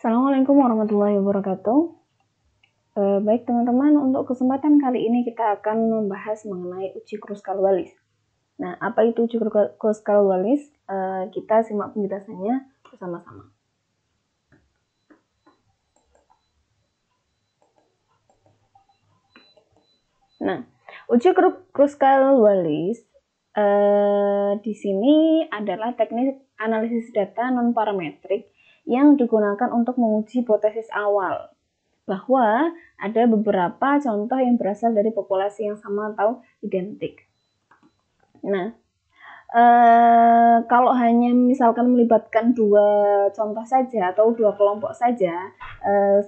Assalamualaikum warahmatullahi wabarakatuh. Baik teman-teman, untuk kesempatan kali ini kita akan membahas mengenai uji Kruskal-Wallis. Nah, apa itu uji Kruskal-Wallis? Kita simak penjelasannya bersama-sama. Nah, uji Kruskal-Wallis di sini adalah teknik analisis data non-parametrik yang digunakan untuk menguji hipotesis awal bahwa ada beberapa contoh yang berasal dari populasi yang sama atau identik. Nah, kalau hanya misalkan melibatkan dua contoh saja atau dua kelompok saja,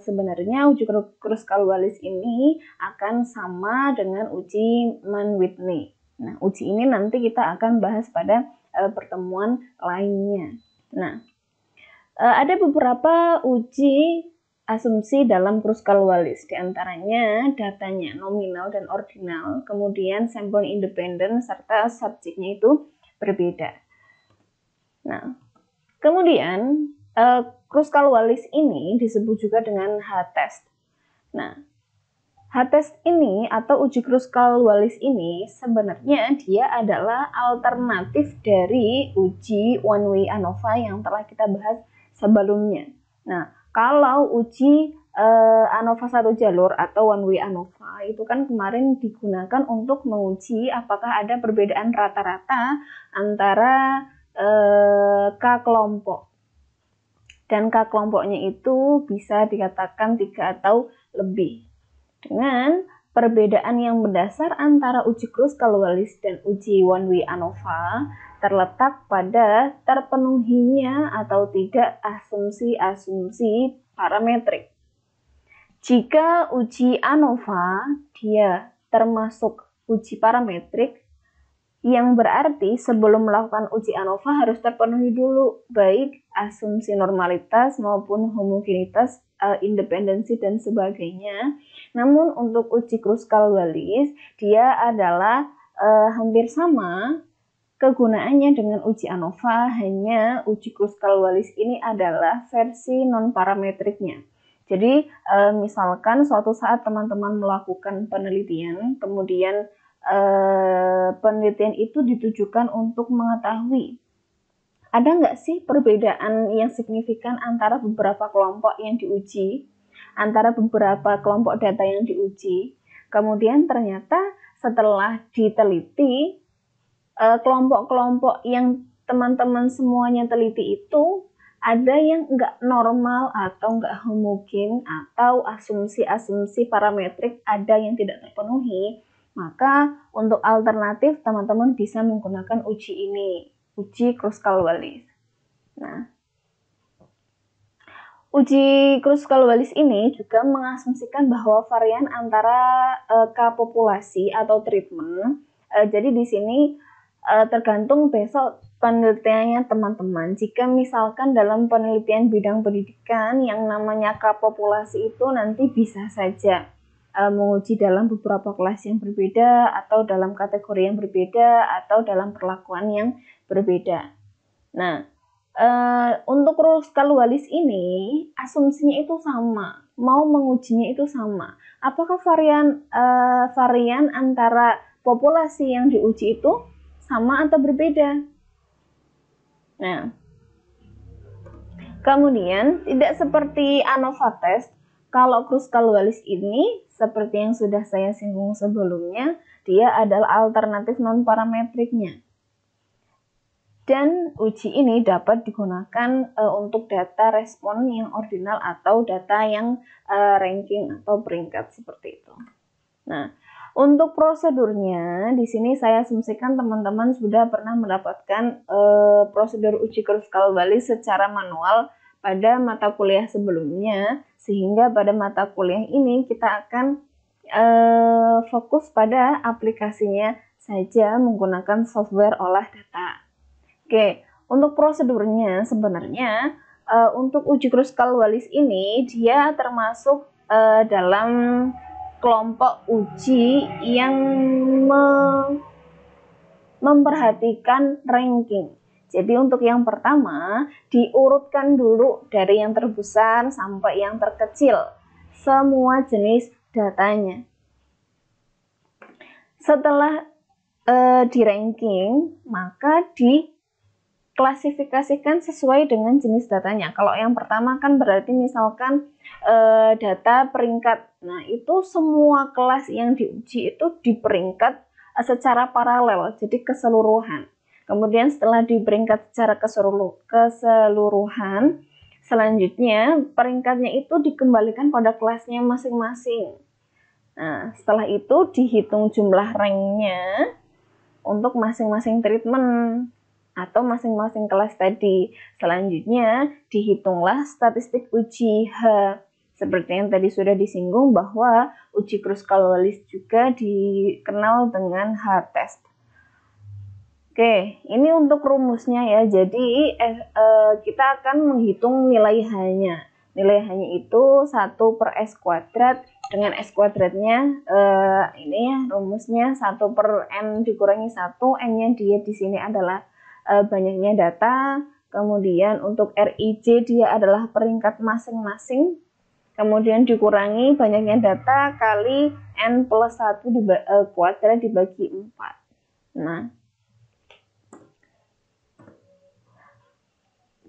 sebenarnya uji Kruskal-Wallis ini akan sama dengan uji Mann-Whitney. Nah, uji ini nanti kita akan bahas pada pertemuan lainnya. Nah, ada beberapa uji asumsi dalam Kruskal-Wallis, diantaranya datanya nominal dan ordinal, kemudian sampel independen, serta subjeknya itu berbeda. Nah, kemudian Kruskal-Wallis ini disebut juga dengan H-test. Nah, H-test ini atau uji Kruskal-Wallis ini sebenarnya dia adalah alternatif dari uji one way ANOVA yang telah kita bahas sebelumnya. Nah, kalau uji ANOVA satu jalur atau one way ANOVA itu kan kemarin digunakan untuk menguji apakah ada perbedaan rata-rata antara K kelompok. Dan K kelompoknya itu bisa dikatakan 3 atau lebih. Dengan perbedaan yang mendasar antara uji Kruskal-Wallis dan uji one way ANOVA terletak pada terpenuhinya atau tidak asumsi-asumsi parametrik. Jika uji ANOVA dia termasuk uji parametrik, yang berarti sebelum melakukan uji ANOVA harus terpenuhi dulu baik asumsi normalitas maupun homogenitas, independensi dan sebagainya. Namun untuk uji Kruskal-Wallis dia adalah hampir sama kegunaannya dengan uji ANOVA, hanya uji Kruskal-Wallis ini adalah versi non-parametriknya. Jadi misalkan suatu saat teman-teman melakukan penelitian, kemudian penelitian itu ditujukan untuk mengetahui ada nggak sih perbedaan yang signifikan antara beberapa kelompok yang diuji, antara beberapa kelompok data yang diuji. Kemudian ternyata setelah diteliti, kelompok-kelompok yang teman-teman semuanya teliti itu ada yang nggak normal atau nggak homogen atau asumsi-asumsi parametrik ada yang tidak terpenuhi. Maka untuk alternatif teman-teman bisa menggunakan uji ini, uji Kruskal-Wallis. Nah, uji Kruskal-Wallis ini juga mengasumsikan bahwa varian antara K populasi atau treatment. Jadi di sini tergantung besok penelitiannya teman-teman. Jika misalkan dalam penelitian bidang pendidikan yang namanya K populasi itu nanti bisa saja menguji dalam beberapa kelas yang berbeda atau dalam kategori yang berbeda atau dalam perlakuan yang berbeda. Nah, untuk Kruskal-Wallis ini asumsinya itu sama, mau mengujinya itu sama. Apakah varian antara populasi yang diuji itu sama atau berbeda? Nah, kemudian tidak seperti ANOVA test, kalau Kruskal-Wallis ini seperti yang sudah saya singgung sebelumnya, dia adalah alternatif non-parametriknya. Dan uji ini dapat digunakan untuk data respon yang ordinal atau data yang ranking atau peringkat seperti itu. Nah, untuk prosedurnya di sini saya asumsikan teman-teman sudah pernah mendapatkan prosedur uji Kruskal-Wallis secara manual pada mata kuliah sebelumnya, sehingga pada mata kuliah ini kita akan fokus pada aplikasinya saja menggunakan software olah data. Oke, untuk prosedurnya sebenarnya untuk uji Kruskal-Wallis ini dia termasuk dalam kelompok uji yang memperhatikan ranking. Jadi untuk yang pertama, diurutkan dulu dari yang terbesar sampai yang terkecil, semua jenis datanya. Setelah di ranking, maka diklasifikasikan sesuai dengan jenis datanya. Kalau yang pertama kan berarti misalkan data peringkat. Nah, itu semua kelas yang diuji itu diperingkat secara paralel, jadi keseluruhan. Kemudian setelah diperingkat secara keseluruhan, selanjutnya peringkatnya itu dikembalikan pada kelasnya masing-masing. Nah, setelah itu dihitung jumlah ranknya untuk masing-masing treatment atau masing-masing kelas tadi. Selanjutnya dihitunglah statistik uji H. Seperti yang tadi sudah disinggung bahwa uji Kruskal-Wallis juga dikenal dengan H-test. Oke, ini untuk rumusnya ya. Jadi kita akan menghitung nilai H-nya. Nilai H-nya itu 1 per S kuadrat. Dengan S kuadratnya ini ya rumusnya 1 per N dikurangi 1, N-nya dia di sini adalah banyaknya data, kemudian untuk RIJ dia adalah peringkat masing-masing, kemudian dikurangi banyaknya data kali N plus 1 kuadrat dibagi 4. Nah,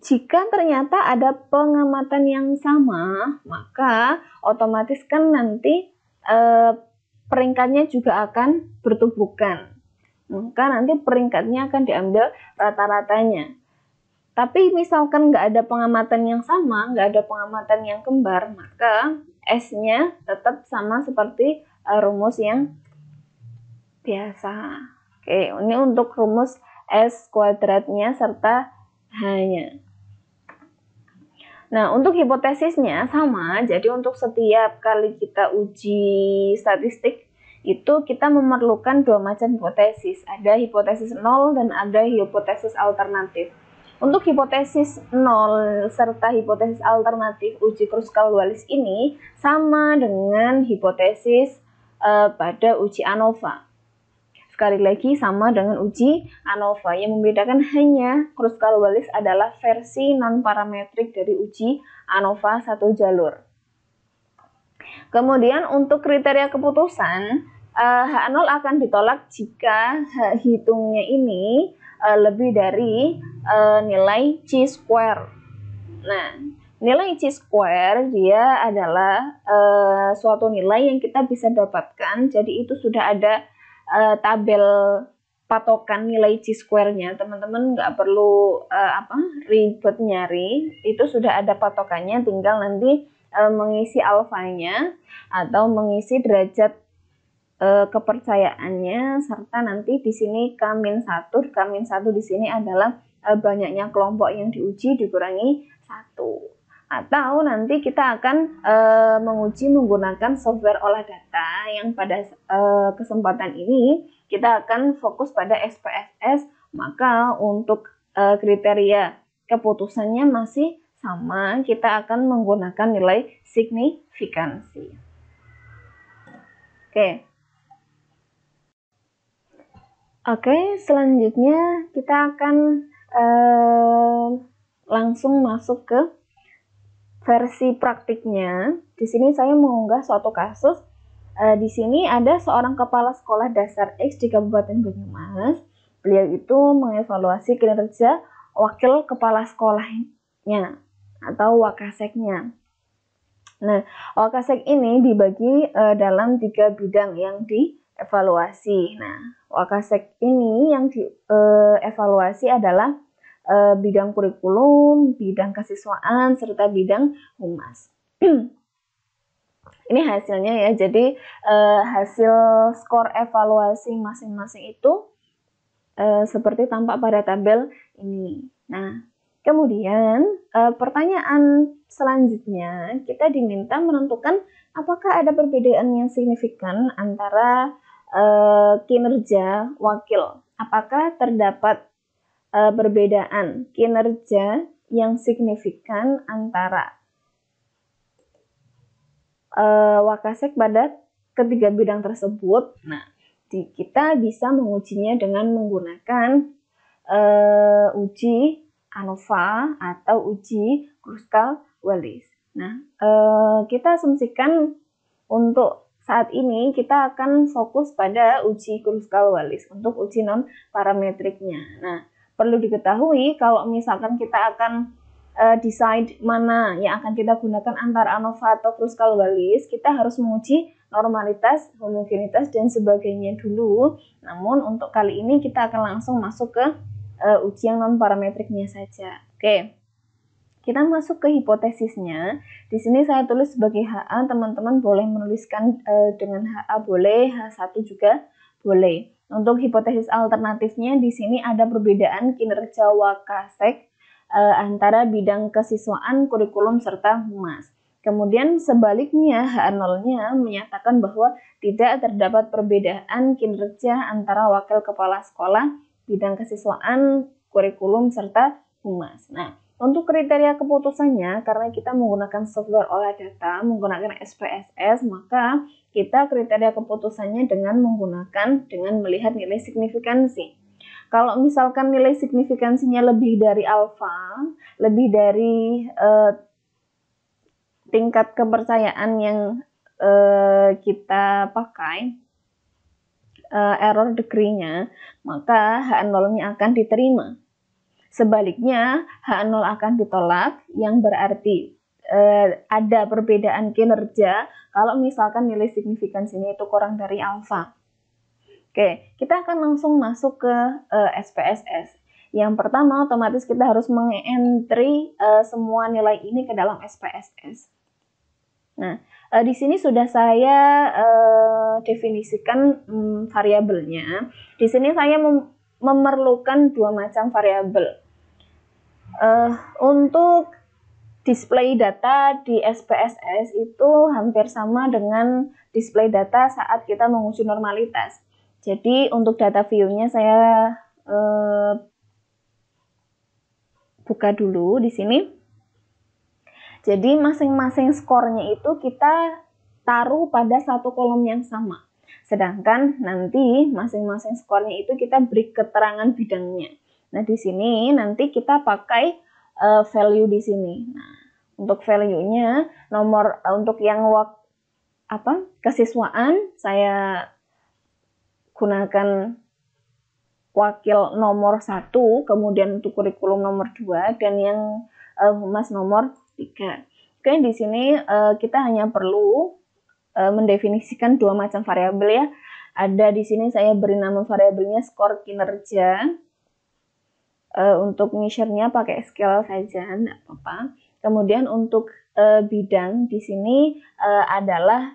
jika ternyata ada pengamatan yang sama, maka otomatis kan nanti peringkatnya juga akan bertubuhkan. Maka nanti peringkatnya akan diambil rata-ratanya. Tapi misalkan nggak ada pengamatan yang sama, nggak ada pengamatan yang kembar, maka S-nya tetap sama seperti rumus yang biasa. Oke, ini untuk rumus S kuadratnya serta H-nya. Nah, untuk hipotesisnya sama, jadi untuk setiap kali kita uji statistik, itu kita memerlukan 2 macam hipotesis. Ada hipotesis 0 dan ada hipotesis alternatif. Untuk hipotesis 0 serta hipotesis alternatif uji Kruskal-Wallis ini sama dengan hipotesis pada uji ANOVA. Sekali lagi sama dengan uji ANOVA, yang membedakan hanya Kruskal-Wallis adalah versi non-parametrik dari uji ANOVA 1 jalur. Kemudian untuk kriteria keputusan, H0 akan ditolak jika hitungnya ini lebih dari nilai C-square. Nah, nilai C-square dia adalah suatu nilai yang kita bisa dapatkan, jadi itu sudah ada tabel patokan nilai C-square-nya. Teman-teman nggak perlu ribet nyari, itu sudah ada patokannya, tinggal nanti mengisi alfanya atau mengisi derajat kepercayaannya, serta nanti di sini K-1 di sini adalah banyaknya kelompok yang diuji dikurangi 1. Atau nanti kita akan menguji menggunakan software olah data yang pada kesempatan ini kita akan fokus pada SPSS, maka untuk kriteria keputusannya masih sama, kita akan menggunakan nilai signifikansi. Oke, selanjutnya kita akan langsung masuk ke versi praktiknya. Di sini saya mengunggah suatu kasus. Di sini ada seorang kepala sekolah dasar X di Kabupaten Banyumas. Beliau itu mengevaluasi kinerja wakil kepala sekolahnya atau wakaseknya. Nah, wakasek ini dibagi dalam 3 bidang yang dievaluasi. Nah, wakasek ini yang dievaluasi adalah bidang kurikulum, bidang kesiswaan, serta bidang humas. Ini hasilnya ya, jadi hasil skor evaluasi masing-masing itu seperti tampak pada tabel ini. Nah, kemudian pertanyaan selanjutnya kita diminta menentukan apakah ada perbedaan yang signifikan antara kinerja wakil. Apakah terdapat perbedaan kinerja yang signifikan antara wakasek pada ketiga bidang tersebut. Nah, kita bisa mengujinya dengan menggunakan uji ANOVA atau uji Kruskal-Wallis. Nah, kita asumsikan untuk saat ini kita akan fokus pada uji Kruskal-Wallis untuk uji non parametriknya. Nah, perlu diketahui kalau misalkan kita akan decide mana yang akan kita gunakan antara ANOVA atau Kruskal-Wallis, kita harus menguji normalitas, homogenitas, dan sebagainya dulu. Namun untuk kali ini kita akan langsung masuk ke ujian non parametriknya saja. Oke. Kita masuk ke hipotesisnya. Di sini saya tulis sebagai HA, teman-teman boleh menuliskan dengan HA boleh, H1 juga boleh. Untuk hipotesis alternatifnya di sini ada perbedaan kinerja Wakasek antara bidang kesiswaan, kurikulum, serta humas. Kemudian sebaliknya H0-nya menyatakan bahwa tidak terdapat perbedaan kinerja antara wakil kepala sekolah, bidang kesiswaan, kurikulum, serta humas. Nah, untuk kriteria keputusannya, karena kita menggunakan software olah data, menggunakan SPSS, maka kita kriteria keputusannya dengan melihat nilai signifikansi. Kalau misalkan nilai signifikansinya lebih dari alfa, lebih dari tingkat kepercayaan yang kita pakai, error degree-nya, maka H0-nya akan diterima. Sebaliknya, H0 akan ditolak, yang berarti ada perbedaan kinerja kalau misalkan nilai signifikansinya itu kurang dari alfa. Oke, kita akan langsung masuk ke SPSS. Yang pertama, otomatis kita harus meng-entry semua nilai ini ke dalam SPSS. Nah, di sini sudah saya definisikan variabelnya. Di sini saya memerlukan dua macam variabel. Untuk display data di SPSS itu hampir sama dengan display data saat kita menguji normalitas. Jadi untuk data view-nya saya buka dulu di sini. Jadi masing-masing skornya itu kita taruh pada satu kolom yang sama. Sedangkan nanti masing-masing skornya itu kita beri keterangan bidangnya. Nah, di sini nanti kita pakai value di sini. Nah, untuk value-nya nomor untuk yang kesiswaan saya gunakan wakil nomor 1, kemudian untuk kurikulum nomor 2, dan yang humas nomor 3. Oke, di sini kita hanya perlu mendefinisikan dua macam variabel ya. Ada di sini saya beri nama variabelnya skor kinerja. Untuk measure-nya pakai scale saja, enggak apa-apa. Kemudian untuk bidang di sini adalah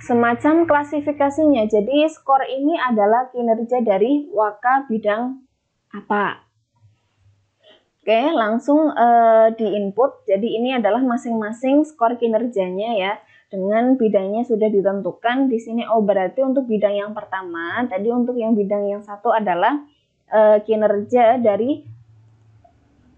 semacam klasifikasinya. Jadi skor ini adalah kinerja dari waka bidang apa. Oke, langsung di input. Jadi ini adalah masing-masing skor kinerjanya ya. Dengan bidangnya sudah ditentukan. Di sini berarti untuk bidang yang pertama, tadi untuk yang bidang yang satu adalah kinerja dari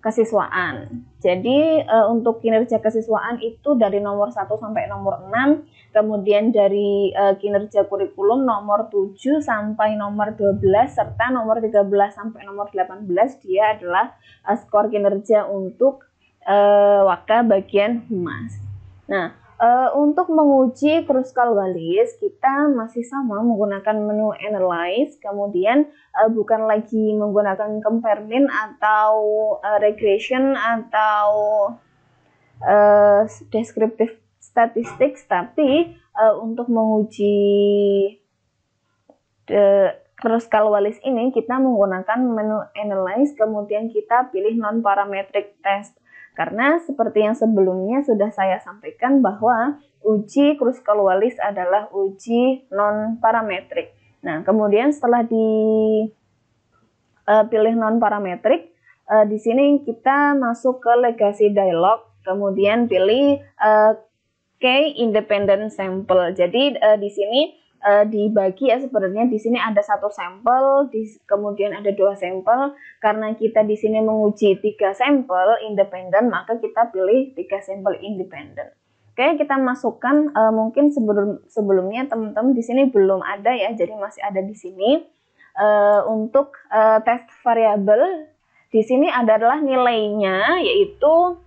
kesiswaan. Jadi untuk kinerja kesiswaan itu dari nomor 1 sampai nomor 6, kemudian dari kinerja kurikulum nomor 7 sampai nomor 12, serta nomor 13 sampai nomor 18 dia adalah skor kinerja untuk waka bagian humas. Nah, untuk menguji Kruskal-Wallis kita masih sama menggunakan menu Analyze, kemudian bukan lagi menggunakan compare min atau regression atau descriptive statistics, tapi untuk menguji Kruskal-Wallis ini kita menggunakan menu Analyze, kemudian kita pilih non-parametric test. Karena seperti yang sebelumnya sudah saya sampaikan bahwa uji Kruskal-Wallis adalah uji non-parametrik. Nah, kemudian setelah dipilih non-parametrik, di sini kita masuk ke legacy dialog, kemudian pilih key independent sample. Jadi di sini dibagi ya, sebenarnya di sini ada satu sampel, kemudian ada dua sampel. Karena kita di sini menguji 3 sampel independen, maka kita pilih 3 sampel independen. Oke, kita masukkan mungkin sebelumnya teman-teman di sini belum ada ya, jadi masih ada di sini. untuk test variabel di sini adalah nilainya, yaitu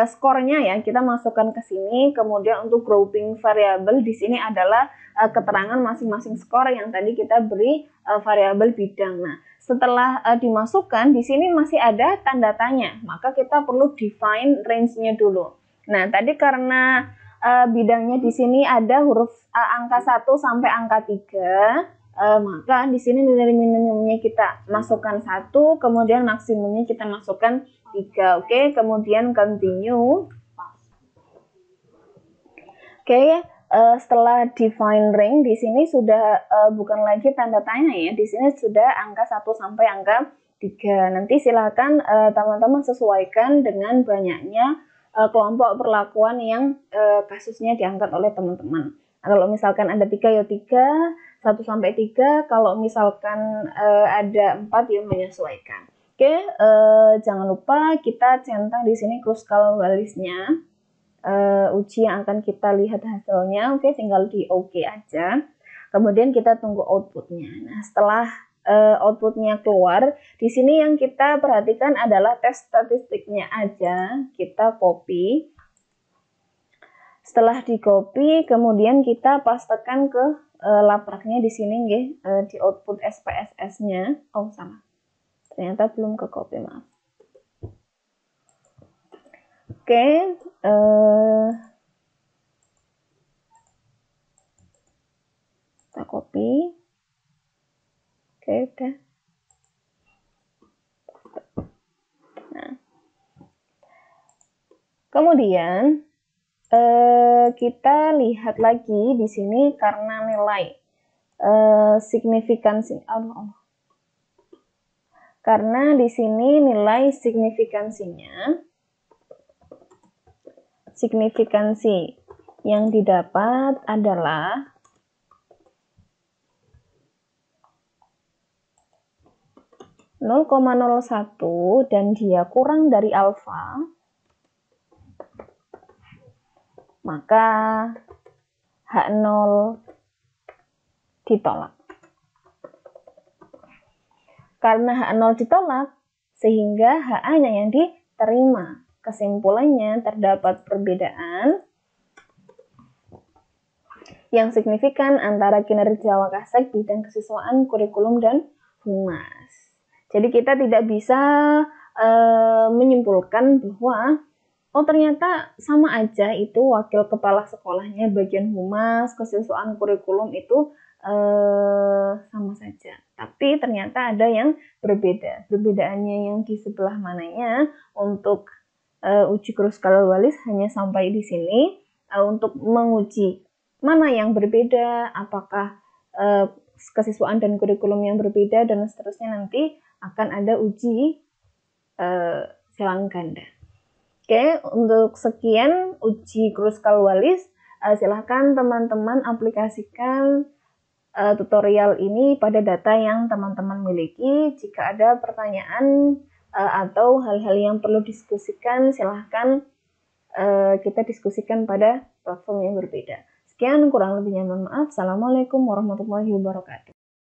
skornya ya, kita masukkan ke sini. Kemudian untuk grouping variabel di sini adalah keterangan masing-masing skor yang tadi kita beri variabel bidang. Nah, setelah dimasukkan di sini masih ada tanda tanya, maka kita perlu define range-nya dulu. Nah, tadi karena bidangnya di sini ada huruf angka 1 sampai angka 3, maka di sini nilai minimumnya kita masukkan 1, kemudian maksimumnya kita masukkan 3. Oke, kemudian continue. Oke, setelah define range di sini sudah bukan lagi tanda tanya ya. Di sini sudah angka 1 sampai angka 3. Nanti silakan teman-teman sesuaikan dengan banyaknya kelompok perlakuan yang kasusnya diangkat oleh teman-teman. Nah, kalau misalkan ada 3 ya 3, 1 sampai 3. Kalau misalkan ada 4 ya menyesuaikan. Oke, jangan lupa kita centang di sini Kruskal-Walisnya, uji yang akan kita lihat hasilnya. Oke, tinggal di OK aja. Kemudian kita tunggu outputnya. Nah, setelah outputnya keluar, di sini yang kita perhatikan adalah tes statistiknya aja. Kita copy. Setelah di copy, kemudian kita pastekan ke lapraknya di sini, di output SPSS-nya. Oh, salah. Ternyata belum ke copy, maaf. Oke, kita copy. Oke, udah. Nah, kemudian kita lihat lagi di sini karena nilai signifikansi. Karena di sini nilai signifikansi yang didapat adalah 0,01 dan dia kurang dari alfa, maka H0 ditolak. Karena H0 ditolak, sehingga HA-nya yang diterima. Kesimpulannya, terdapat perbedaan yang signifikan antara kinerja Wakasek bidang kesiswaan, kurikulum, dan humas. Jadi kita tidak bisa menyimpulkan bahwa oh ternyata sama aja itu wakil kepala sekolahnya, bagian humas, kesiswaan, kurikulum itu sama saja. Tapi ternyata ada yang berbeda. Perbedaannya yang di sebelah mananya untuk uji Kruskal-Wallis hanya sampai di sini. Untuk menguji mana yang berbeda, apakah kesiswaan dan kurikulum yang berbeda, dan seterusnya nanti akan ada uji silang ganda. Oke, untuk sekian uji Kruskal-Wallis. Silahkan teman-teman aplikasikan tutorial ini pada data yang teman-teman miliki. Jika ada pertanyaan atau hal-hal yang perlu diskusikan, silahkan kita diskusikan pada platform yang berbeda. Sekian, kurang lebihnya mohon maaf. Assalamualaikum warahmatullahi wabarakatuh.